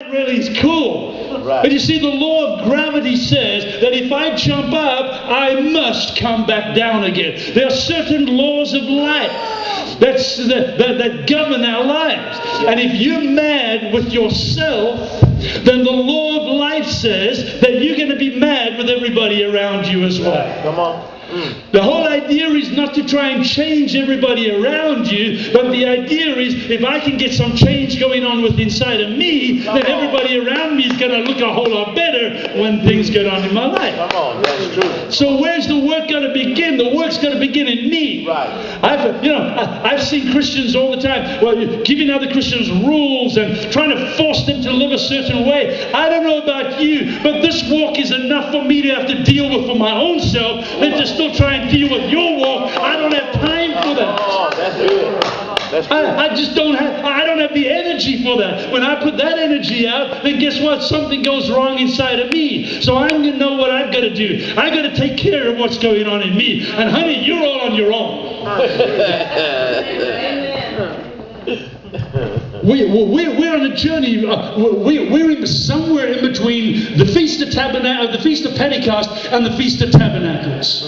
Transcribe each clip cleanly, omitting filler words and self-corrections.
that really is cool. Right. But you see, the law of gravity says that if I jump up, I must come back down again. There are certain laws of life that govern our lives. And if you're mad with yourself, then the law of life says that you're going to be mad with everybody around you as well. Right. Come on. The whole idea is not to try and change everybody around you, but the idea is if I can get some change going on with inside of me, then everybody around me is going to look a whole lot better when things get on in my life. Come on, that's true. So where's the work going to begin? The work's going to begin in me. Right. I've seen Christians all the time, giving other Christians rules and trying to force them to live a certain way. I don't know about you, but this walk is enough for me to have to deal with for my own self. Than to still try and deal with your walk. I don't have time for that. Oh, that's good. That's good. I just don't have the energy for that. When I put that energy out, then guess what? Something goes wrong inside of me. So I'm going to know what I've got to do. I've got to take care of what's going on in me. And honey, you're all on your own. We're on a journey. We're somewhere in between the Feast of Pentecost and the Feast of Tabernacles.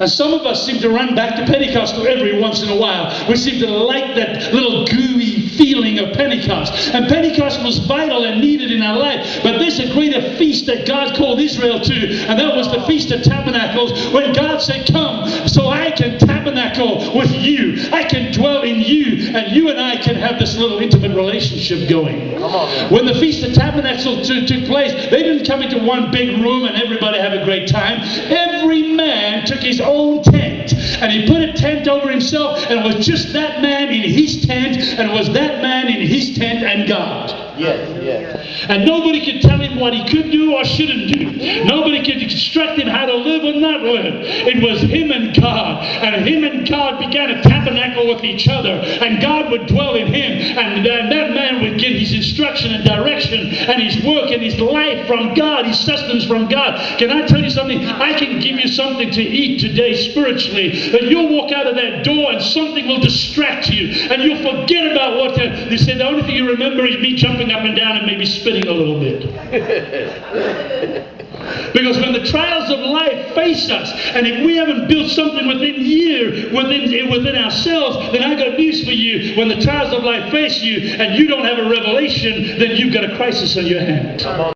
And some of us seem to run back to Pentecost every once in a while. We seem to like that little gooey feeling of Pentecost. And Pentecost was vital and needed in our life. But there's a greater feast that God called Israel to, and that was the Feast of Tabernacles, when God said, come, so I can tabernacle with you. I can dwell in you, and you and I can have this little intimate relationship going. Come on, man. When the Feast of Tabernacles took place, they didn't come into one big room and everybody have a great time. Every man took his own tent, and he put a tent over himself, and it was just that man in his tent, and it was that man in his tent and God. Yes, yes. And nobody could tell him what he could do or shouldn't do. Nobody could instruct him how to live or not live. It was him and God. And him and God began to tabernacle with each other. And God would dwell in him. And that man would get his instruction and direction and his work and his life from God, his sustenance from God. Can I tell you something? I can give you something to eat today spiritually. That you'll walk out of that door and something will distract you. And you'll forget about what they said. The only thing you remember is me jumping up and down and maybe spitting a little bit. Because when the trials of life face us, and if we haven't built something within ourselves, then I got news for you. When the trials of life face you and you don't have a revelation, then you've got a crisis on your hands.